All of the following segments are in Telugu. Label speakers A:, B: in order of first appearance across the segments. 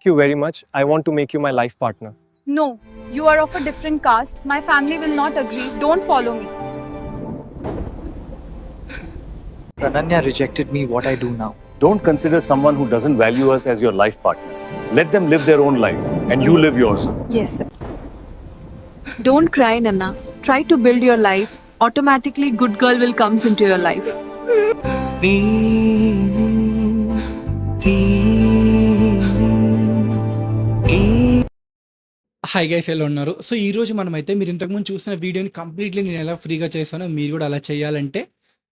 A: you very much. I want to make you my life partner.
B: No, you are of a different caste. My family will not agree. Don't follow me.
C: Prananya rejected me, what I do now?
D: Don't consider someone who doesn't value us as your life partner. Let them live their own life and you live yours.
E: Yes, sir. Don't cry, Nana. Try to build your life. Automatically, good girl will comes into your life.
F: Hi guys, ఎలా ఉన్నారు? సో ఈరోజు మనమైతే మీరు ఇంతకుముందు చూసిన వీడియోని కంప్లీట్లీ నేను ఎలా ఫ్రీగా చేశానో మీరు కూడా అలా చేయాలంటే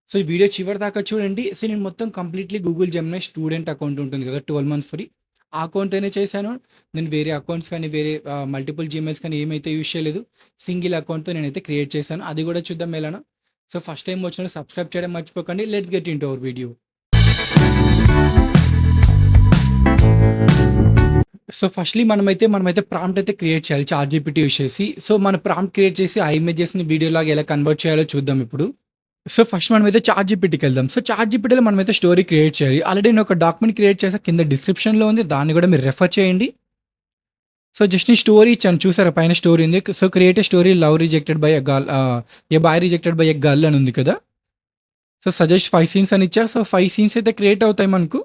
F: సో ఈ వీడియో చివరి దాకా చూడండి. సో నేను మొత్తం completely Google Gemini student account ఉంటుంది కదా, 12 months ఫ్రీ. ఆ అకౌంట్తోనే చేశాను. నేను వేరే అకౌంట్స్ కానీ వేరే మల్టిపుల్ జీమెయిల్స్ కానీ ఏమైతే యూజ్ చేయలేదు. సింగిల్ అకౌంట్తో నేనైతే క్రియేట్ చేశాను. అది కూడా చూద్దాం ఎలానో. సో ఫస్ట్ టైం వచ్చిన సబ్స్క్రైబ్ చేయడం మర్చిపోకండి. Let's get into our video. So firstly మనమైతే ప్రాంప్ట్ అయితే క్రియేట్ చేయాలి చాట్ జీపీటీ యూస్ చేసి. సో మన ప్రాంప్ట్ క్రియేట్ చేసి ఆ ఇమేజెస్ని వీడియోలాగా ఎలా కన్వర్ట్ చేయాలో చూద్దాం ఇప్పుడు. సో ఫస్ట్ మనమైతే చాట్ జీపీటీకి వెళ్దాం. సో చాట్ జీపీటీలో మనమైతే స్టోరీ క్రియేట్ చేయాలి. ఆల్రెడీ నేను ఒక డాక్యుమెంట్ క్రియేట్ చేసా, కింద డిస్క్రిప్షన్లో ఉంది, దాన్ని కూడా మీరు రెఫర్ చేయండి. సో జస్ట్ నేను స్టోరీ ఇచ్చాను, చూసారా పైన స్టోరీ ఉంది. So create a story love rejected by a girl, a boy rejected by a girl అని ఉంది కదా. సో సజెస్ట్ 5 scenes అని ఇచ్చా. సో 5 scenes అయితే క్రియేట్ అవుతాయి మనకు.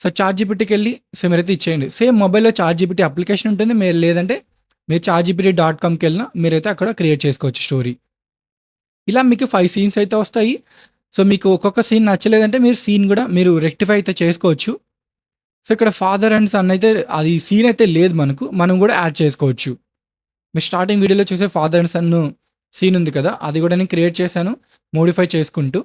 F: సో చాట్ జీపీటీకి వెళ్ళి సో మీరైతే ఇచ్చేయండి. సేమ్ మొబైల్లో చాట్ జీపీటీ అప్లికేషన్ ఉంటుంది, మీరు లేదంటే మీరు chatgpt.comకి వెళ్ళినా మీరైతే అక్కడ క్రియేట్ చేసుకోవచ్చు స్టోరీ. ఇలా మీకు 5 scenes అయితే వస్తాయి. సో మీకు ఒక్కొక్క సీన్ నచ్చలేదంటే మీరు సీన్ కూడా మీరు రెక్టిఫై అయితే చేసుకోవచ్చు. సో ఇక్కడ ఫాదర్ అండ్ సన్ అయితే అది సీన్ అయితే లేదు మనకు, మనం కూడా యాడ్ చేసుకోవచ్చు. మీరు స్టార్టింగ్ వీడియోలో చూసే ఫాదర్ అండ్ సన్ సీన్ ఉంది కదా, అది కూడా నేను క్రియేట్ చేశాను మోడిఫై చేసుకుంటూ.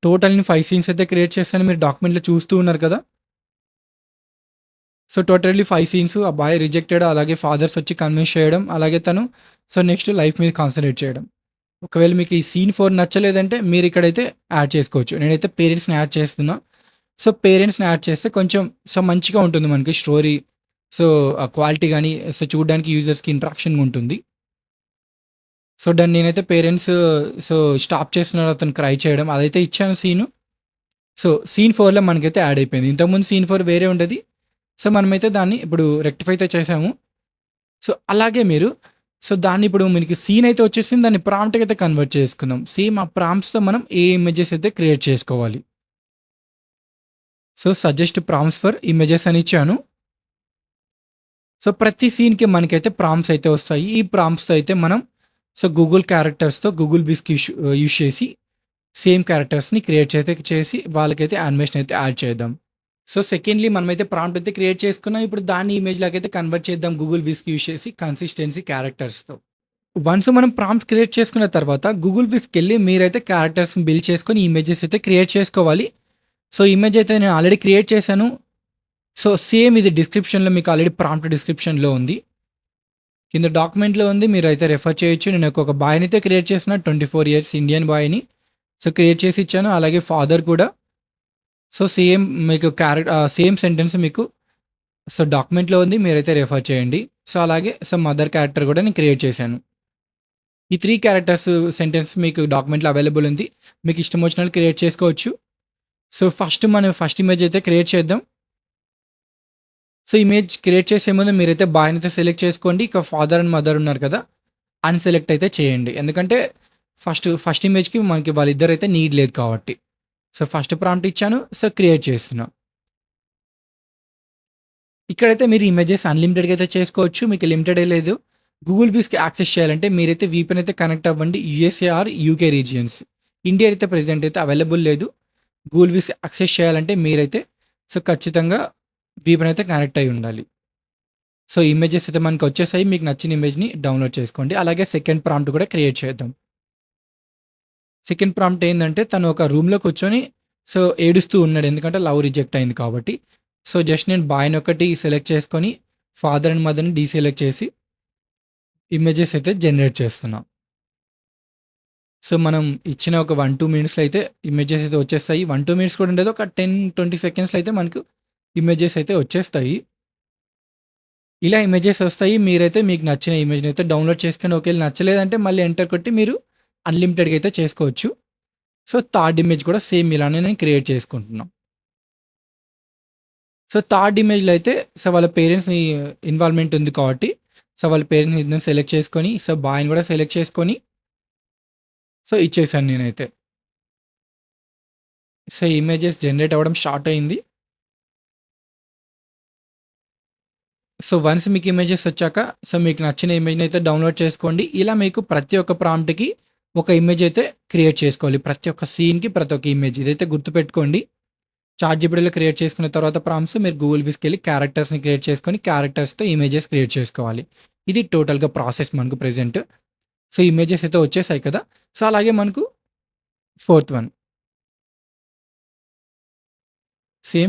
F: టోటల్ని 5 scenes అయితే క్రియేట్ చేశాను, మీరు డాక్యుమెంట్లో చూస్తూ ఉన్నారు కదా. So totally 5 scenes. ఆ బాయ్ రిజెక్టెడ్, అలాగే ఫాదర్స్ వచ్చి కన్విన్స్ చేయడం, అలాగే తను సో నెక్స్ట్ లైఫ్ మీద కాన్సన్ట్రేట్ చేయడం. ఒకవేళ మీకు ఈ సీన్ 4 నచ్చలేదంటే మీరు ఇక్కడైతే యాడ్ చేసుకోవచ్చు. నేనైతే పేరెంట్స్ని యాడ్ చేస్తున్నా. సో పేరెంట్స్ని యాడ్ చేస్తే కొంచెం సో మంచిగా ఉంటుంది మనకి స్టోరీ. సో క్వాలిటీ కానీ సో చూడడానికి యూజర్స్కి ఇంట్రాక్షన్గా ఉంటుంది. సో దాన్ని నేనైతే పేరెంట్స్ సో స్టాప్ చేస్తున్నారు అతను క్రై చేయడం, అదైతే ఇచ్చాను సీను. సో సీన్ 4లో మనకైతే యాడ్ అయిపోయింది. ఇంతకుముందు సీన్ 4 వేరే ఉండేది. సో మనమైతే దాన్ని ఇప్పుడు రెక్టిఫై అయితే చేసాము. సో అలాగే మీరు సో దాన్ని ఇప్పుడు మనకి సీన్ అయితే వచ్చేసింది, దాన్ని ప్రాంప్ట్కి అయితే కన్వర్ట్ చేసుకుందాం. సేమ్ ఆ ప్రాంప్ట్స్తో మనం ఏ ఇమేజెస్ అయితే క్రియేట్ చేసుకోవాలి. So suggest prompts for images అని ఇచ్చాను. సో ప్రతి సీన్కి మనకైతే ప్రాంప్ట్స్ అయితే వస్తాయి. ఈ ప్రాంప్ట్స్తో అయితే మనం సో గూగుల్ క్యారెక్టర్స్తో గూగుల్ విస్క్ యూస్ చేసి సేమ్ క్యారెక్టర్స్ని క్రియేట్ అయితే చేసి వాళ్ళకైతే యానిమేషన్ అయితే యాడ్ చేద్దాం. సో సెకండ్లీ మనమైతే ప్రాంప్ట్ అయితే క్రియేట్ చేసుకున్నాం. ఇప్పుడు దాన్ని ఇమేజ్ లాగైతే కన్వర్ట్ చేద్దాం గూగుల్ విస్క్ యూస్ చేసి కన్సిస్టెన్సీ క్యారెక్టర్స్తో. వన్స్ మనం ప్రాంప్ట్ క్రియేట్ చేసుకున్న తర్వాత గూగుల్ విస్క్కి వెళ్ళి మీరైతే క్యారెక్టర్స్ని బిల్డ్ చేసుకొని ఇమేజెస్ అయితే క్రియేట్ చేసుకోవాలి. సో ఇమేజ్ అయితే నేను ఆల్రెడీ క్రియేట్ చేశాను. సో సేమ్ ఇది డిస్క్రిప్షన్లో మీకు ఆల్రెడీ ప్రాంప్ట్ డిస్క్రిప్షన్లో ఉంది, కింద డాక్యుమెంట్లో ఉంది, మీరు అయితే రెఫర్ చేయొచ్చు. నేను ఒక బాయ్ని అయితే క్రియేట్ చేసిన 24 years ఇండియన్ బాయ్ని సో క్రియేట్ చేసి ఇచ్చాను. అలాగే ఫాదర్ కూడా సో సేమ్ మీకు సేమ్ సెంటెన్స్ మీకు సో డాక్యుమెంట్లో ఉంది, మీరైతే రెఫర్ చేయండి. సో అలాగే సో మదర్ క్యారెక్టర్ కూడా నేను క్రియేట్ చేశాను. ఈ 3 characters సెంటెన్స్ మీకు డాక్యుమెంట్లో అవైలబుల్ ఉంది, మీకు ఇష్టం వచ్చినట్టు క్రియేట్ చేసుకోవచ్చు. సో మనం ఫస్ట్ ఇమేజ్ అయితే క్రియేట్ చేద్దాం. సో ఇమేజ్ క్రియేట్ చేసే ముందు మీరైతే బాయ్ని అయితే సెలెక్ట్ చేసుకోండి. ఇక ఫాదర్ అండ్ మదర్ ఉన్నారు కదా, అన్సెలెక్ట్ అయితే చేయండి, ఎందుకంటే ఫస్ట్ ఇమేజ్కి మనకి వాళ్ళిద్దరు అయితే నీడ్ లేదు కాబట్టి. సో ఫస్ట్ ప్రాంప్ట్ ఇచ్చాను, సో క్రియేట్ చేస్తున్నా. ఇక్కడైతే మీరు ఇమేజెస్ అన్లిమిటెడ్గా అయితే చేసుకోవచ్చు, మీకు లిమిటెడే లేదు. గూగుల్ వ్యూస్కి యాక్సెస్ చేయాలంటే మీరైతే VPN అయితే కనెక్ట్ అవ్వండి, USA or UK regions. India అయితే ప్రెజెంట్ అయితే అవైలబుల్ లేదు. గూగుల్ వ్యూస్ యాక్సెస్ చేయాలంటే మీరైతే సో ఖచ్చితంగా VPN అయితే కనెక్ట్ అయి ఉండాలి. సో ఇమేజెస్ అయితే మనకు వచ్చేసాయి, మీకు నచ్చిన ఇమేజ్ని డౌన్లోడ్ చేసుకోండి. అలాగే సెకండ్ ప్రాంప్ట్ కూడా క్రియేట్ చేద్దాం. సెకండ్ ప్రాంప్ట్ ఏంటంటే తను ఒక రూమ్లో కూర్చొని సో ఏడుస్తూ ఉన్నాడు, ఎందుకంటే లవ్ రిజెక్ట్ అయింది కాబట్టి. సో జస్ట్ నేను బాయ్ని ఒకటి సెలెక్ట్ చేసుకొని ఫాదర్ అండ్ మదర్ని డీసెలెక్ట్ చేసి ఇమేజెస్ అయితే జనరేట్ చేస్తున్నాం. సో మనం ఇచ్చిన ఒక 1-2 minutesలో అయితే ఇమేజెస్ అయితే వచ్చేస్తాయి. 1-2 minutes కూడా ఉండదు, ఒక 10-20 secondsలో అయితే మనకు ఇమేజెస్ అయితే వచ్చేస్తాయి. ఇలా ఇమేజెస్ వస్తాయి, మీరైతే మీకు నచ్చిన ఇమేజ్ని అయితే డౌన్లోడ్ చేసుకొని ఒకవేళ నచ్చలేదంటే మళ్ళీ ఎంటర్ కొట్టి మీరు అన్లిమిటెడ్గా అయితే చేసుకోవచ్చు. సో థర్డ్ ఇమేజ్ కూడా సేమ్ ఇలానే నేను క్రియేట్ చేసుకుంటున్నాను. సో థర్డ్ ఇమేజ్‌లో అయితే సో వాళ్ళ పేరెంట్స్‌ని ఇన్వాల్వ్‌మెంట్ ఉంది కాబట్టి సో వాళ్ళ పేరెంట్స్‌ని ఇద్దరిని సెలెక్ట్ చేసుకొని సో బాయ్‌ని కూడా సెలెక్ట్ చేసుకొని సో ఇచ్చేసాను నేనైతే. సో ఇమేజెస్ జనరేట్ అవ్వడం స్టార్ట్ అయింది. సో వన్స్ మీకు ఇమేజెస్ వచ్చాక సో మీకు నచ్చిన ఇమేజ్‌ని అయితే డౌన్‌లోడ్ చేసుకోండి. ఇలా మీకు ప్రతి ఒక్క ప్రాంప్ట్‌కి ఒక ఇమేజ్ అయితే క్రియేట్ చేసుకోవాలి. ప్రతి ఒక్క సీన్‌కి ప్రతి ఒక్క ఇమేజ్. ఇదైతే గుర్తుపెట్టుకోండి. చాట్‌జిపిటీలో క్రియేట్ చేసుకున్న తర్వాత ప్రాంప్ట్స్ మీరు గూగుల్ విస్‌కెళ్ళి క్యారెక్టర్స్‌ని క్రియేట్ చేసుకొని క్యారెక్టర్స్‌తో ఇమేజెస్ క్రియేట్ చేసుకోవాలి. ఇది టోటల్‌గా ప్రాసెస్ మనకు ప్రెజెంట్. సో ఇమేజెస్ అయితే వచ్చేసాయి కదా! సో అలాగే మనకు fourth one.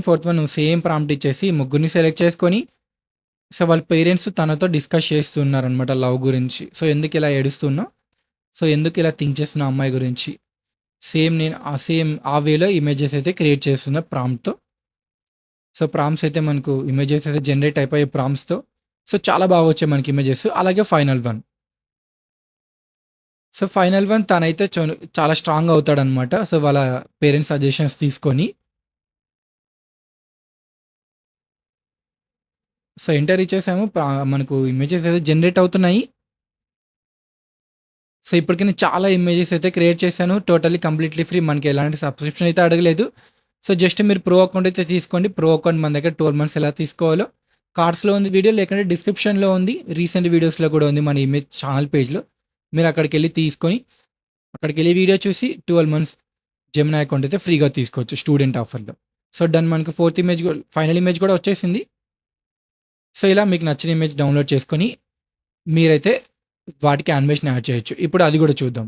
F: Fourth one same prompt ఇచ్చేసి ముగ్గురిని సెలెక్ట్ చేసుకొని సో వాళ్ళ పేరెంట్స్ తనతో డిస్కస్ చేస్తున్నారనమాట లవ్ గురించి. సో ఎందుకు ఇలా ఏడుస్తున్నావు? సో ఎందుకు ఇలా థింక్ చేస్తున్నావు అమ్మాయి గురించి? సేమ్ ఆ వేలో ఇమేజెస్ అయితే క్రియేట్ చేస్తున్నా ప్రాంప్ట్‌తో. సో ప్రాంప్ట్స్ అయితే మనకు ఇమేజెస్ అయితే జనరేట్ అయిపోయాయి ప్రాంప్ట్స్‌తో. సో చాలా బాగా వచ్చాయి మనకి ఇమేజెస్. అలాగే final one. So final one తనైతే చాలా స్ట్రాంగ్ అవుతాడనమాట. సో వాళ్ళ పేరెంట్స్ సజెషన్స్ తీసుకొని. సో ఎంటర్ ఇచ్చేసాము. మనకు ఇమేజెస్ అయితే జనరేట్ అవుతున్నాయి. సో ఇప్పటికి నేను చాలా ఇమేజెస్ అయితే క్రియేట్ చేశాను. Totally completely free. మనకి ఎలాంటి సబ్స్క్రిప్షన్ అయితే అడగలేదు. సో జస్ట్ మీరు ప్రో అకౌంట్ అయితే తీసుకోండి. ప్రో అకౌంట్ మన దగ్గర 12 మంత్స్ ఎలా తీసుకోవాలో కార్డ్స్‌లో ఉంది వీడియో, లేకుంటే డిస్క్రిప్షన్‌లో ఉంది. రీసెంట్ వీడియోస్‌లో కూడా ఉంది మన ఇమేజ్ ఛానల్ పేజ్‌లో. మీరు అక్కడికెళ్ళి తీసుకొని అక్కడికెళ్ళి వీడియో చూసి 12 మంత్స్ జెమినీ అకౌంట్ అయితే ఫ్రీగా తీసుకోవచ్చు స్టూడెంట్ ఆఫర్‌లో. So done. మనకు ఫోర్త్ ఇమేజ్ ఫైనల్ ఇమేజ్ కూడా వచ్చేసింది. సో ఇలా మీకు నచ్చిన ఇమేజ్ డౌన్‌లోడ్ చేసుకొని మీరైతే వాటికి యానిమేషన్ యాడ్ చేయొచ్చు. ఇప్పుడు అది కూడా చూద్దాం.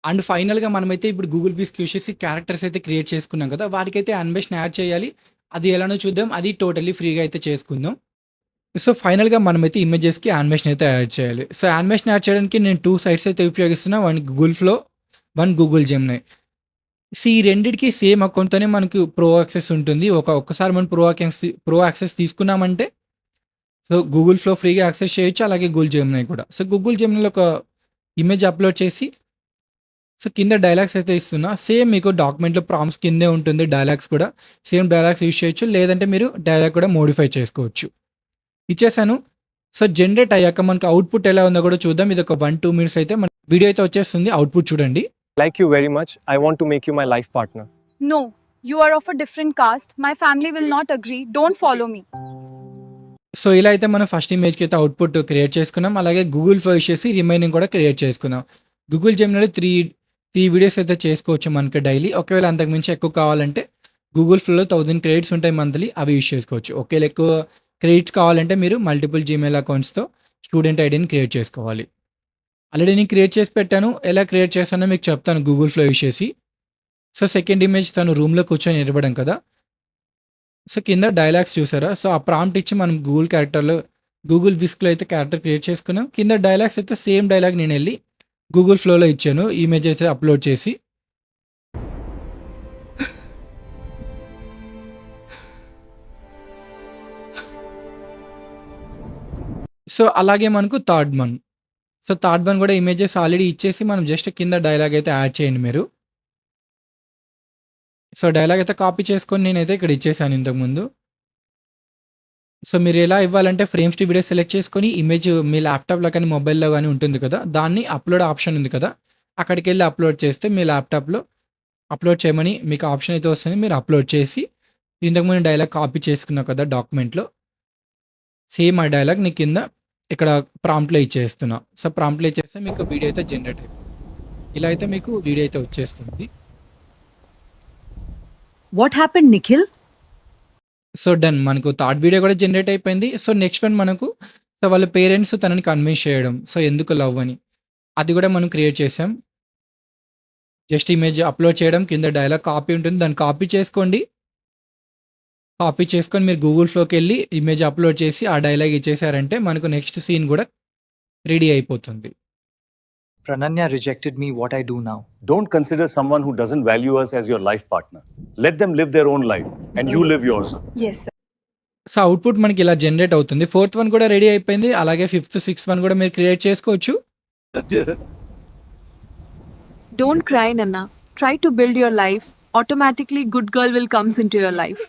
F: అండ్ ఫైనల్‌గా మనమైతే ఇప్పుడు గూగుల్ విస్క్ యూజ్ చేసి క్యారెక్టర్స్ అయితే క్రియేట్ చేసుకున్నాం కదా! వాటికైతే యానిమేషన్ యాడ్ చేయాలి. అది ఎలానో చూద్దాం. అది టోటల్లీ ఫ్రీగా అయితే చేసుకుందాం. సో ఫైనల్‌గా మనమైతే ఇమేజెస్‌కి యానిమేషన్ అయితే యాడ్ చేయాలి. సో యానిమేషన్ యాడ్ చేయడానికి నేను 2 సైట్స్ అయితే ఉపయోగిస్తున్నా. One Google Flow, one Google Gemini. ఈ రెండిటికి సేమ్ అకౌంట్‌తోనే మనకు ప్రో యాక్సెస్ ఉంటుంది. ఒక్కసారి మనం ప్రో యాక్సెస్ తీసుకున్నామంటే సో గూగుల్ ఫ్లో ఫ్రీగా యాక్సెస్ చేయొచ్చు. అలాగే గూగుల్ జెమినీ కూడా. సో గూగుల్ జెమినీలో ఒక ఇమేజ్ అప్లోడ్ చేసి సో కింద డైలాగ్స్ అయితే ఇస్తున్నా. సేమ్ మీకు డాక్యుమెంట్‌లో ప్రాంప్ట్స్ కిందే ఉంటుంది డైలాగ్స్ కూడా. సేమ్ డైలాగ్స్ యూజ్ చేయొచ్చు. లేదంటే మీరు డైలాగ్ కూడా మోడిఫై చేసుకోవచ్చు. ఇచ్చేసాను. సో జనరేట్ అయ్యాక మనకు అవుట్‌పుట్ ఎలా ఉందో కూడా చూద్దాం. ఇది ఒక 1-2 మినిట్స్ అయితే మన వీడియో అయితే వచ్చేస్తుంది. అవుట్‌పుట్ చూడండి.
A: Like you very much. I want to make you my life partner.
B: No, you are of a different caste. My family will not agree. Don't follow me.
F: So ఇలా అయితే మనం ఫస్ట్ ఇమేజ్‌కి అయితే అవుట్‌పుట్ క్రియేట్ చేసుకున్నాం. అలాగే గూగుల్ ఫ్లో యూజ్ చేసి రిమైనింగ్ కూడా క్రియేట్ చేసుకున్నాం. గూగుల్ జెమినీలో 3 వీడియోస్ అయితే చేసుకోవచ్చు మనకి డైలీ. ఒకవేళ అంతకు మించి ఎక్కువ కావాలంటే గూగుల్ ఫ్లోలో 1000 క్రెడిట్స్ ఉంటాయి మంత్లీ. అవి యూజ్ చేసుకోవచ్చు. ఒకవేళ ఎక్కువ క్రెడిట్స్ కావాలంటే మీరు మల్టిపుల్ జీమెయిల్ అకౌంట్స్‌తో స్టూడెంట్ ఐడీని క్రియేట్ చేసుకోవాలి. ఆల్రెడీ నేను క్రియేట్ చేసి పెట్టాను. ఎలా క్రియేట్ చేస్తానో మీకు చెప్తాను గూగుల్ ఫ్లో యూజ్ చేసి. సో సెకండ్ ఇమేజ్ తను రూమ్‌లో కూర్చొని నిలబడం కదా! సో కింద డైలాగ్స్ చూసారా? సో ఆ ప్రాంప్ట్ ఇచ్చి మనం గూగుల్ విస్క్‌లో అయితే క్యారెక్టర్ క్రియేట్ చేసుకున్నాం. కింద డైలాగ్స్ అయితే సేమ్ డైలాగ్ నేనెళ్ళి గూగుల్ ఫ్లోలో ఇచ్చాను. ఇమేజ్ అయితే అప్లోడ్ చేసి. సో అలాగే మనకు third one. So third one కూడా ఇమేజెస్ ఆల్రెడీ ఇచ్చేసి మనం జస్ట్ కింద డైలాగ్ అయితే యాడ్ చేయండి మీరు. సో డైలాగ్ అయితే కాపీ చేసుకొని నేనైతే ఇక్కడ ఇచ్చేసాను ఇంతకుముందు. సో మీరు ఎలా ఇవ్వాలంటే ఫ్రేమ్స్ టు వీడియో సెలెక్ట్ చేసుకొని ఇమేజ్ మీ ల్యాప్‌టాప్‌లో కానీ, మొబైల్‌లో గానీ ఉంటుంది కదా! దాన్ని అప్లోడ్ ఆప్షన్ ఉంది కదా! అక్కడికెళ్ళి అప్లోడ్ చేస్తే మీ ల్యాప్‌టాప్‌లో అప్లోడ్ చేయమని మీకు ఆప్షన్ అయితే వస్తుంది. మీరు అప్లోడ్ చేసి ఇంతకుముందు డైలాగ్ కాపీ చేసుకున్నావు కదా డాక్యుమెంట్‌లో. సేమ్ ఆ డైలాగ్ నీ కింద ఇక్కడ ప్రాంప్ట్‌లో ఇచ్చేస్తున్నా. సో ప్రాంప్ట్‌లో ఇచ్చేస్తే మీకు వీడియో అయితే జనరేట్ అయిపోతుంది. ఇలా అయితే మీకు వీడియో అయితే వచ్చేస్తుంది.
G: What happened, Nikhil?
F: So done. మనకు థర్డ్ వీడియో కూడా జనరేట్ అయిపోయింది. సో నెక్స్ట్ వన్ మనకు సో వాళ్ళ పేరెంట్స్ తనని కన్విన్స్ చేయడం. సో ఎందుకు లవ్ అని. అది కూడా మనం క్రియేట్ చేసాం. జస్ట్ ఇమేజ్ అప్లోడ్ చేయడం. కింద డైలాగ్ కాపీ ఉంటుంది. దాన్ని కాపీ చేసుకోండి. కాపీ చేసుకొని మీరు గూగుల్ ఫ్లోకెళ్ళి ఇమేజ్ అప్లోడ్ చేసి ఆ డైలాగ్ ఇచ్చేసారంటే మనకు నెక్స్ట్ సీన్ కూడా రెడీ అయిపోతుంది.
C: Prananya rejected me. What I do now?
D: Don't consider someone who doesn't value us as your life partner. Let them live their own life and you live yours.
B: Yes, sir.
F: So output మనకి ఇలా జనరేట్ అవుతుంది. ఫోర్త్ వన్ కూడా రెడీ అయిపోయింది. అలాగే ఫిఫ్త్, సిక్స్త్ వన్ కూడా మీరు క్రియేట్ చేసుకోవచ్చు.
E: Don't cry, Nana. Try to build your life. Automatically, good girl will comes into your life.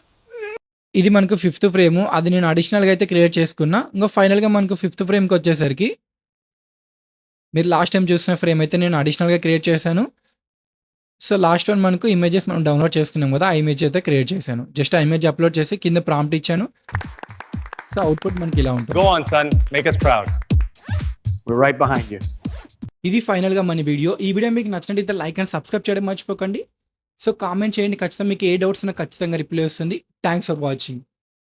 F: ఇది మనకు 5th ఫ్రేము. అది నేను అడిషనల్‌గా అయితే క్రియేట్ చేసుకున్నా. ఇంక ఫైనల్‌గా మనకు 5th ఫ్రేమ్‌కొచ్చేసరికి మీరు లాస్ట్ టైమ్ చూసిన ఫ్రేమ్ అయితే నేను అడిషనల్‌గా క్రియేట్ చేశాను. సో, లాస్ట్ వన్ మనకు ఇమేజెస్ మనం డౌన్‌లోడ్ చేసుకున్నాం కదా! ఆ ఇమేజ్ అయితే క్రియేట్ చేశాను. జస్ట్ ఆ ఇమేజ్ అప్‌లోడ్ చేసి కింద ప్రాంప్ట్ ఇచ్చాను. సో, అవుట్‌పుట్ మనకి ఇలా ఉంటుంది.
A: Go on, son. Make us proud.
G: We're right behind you.
F: ఇది ఫైనల్‌గా మన వీడియో. ఈ వీడియో మీకు నచ్చినట్టయితే లైక్ అండ్ సబ్స్క్రైబ్ చేయడం మర్చిపోకండి. సో, కామెంట్ చేయండి. ఖచ్చితంగా మీకు ఏ డౌట్స్ ఉన్నా ఖచ్చితంగా రిప్లై వస్తుంది. Thanks for watching.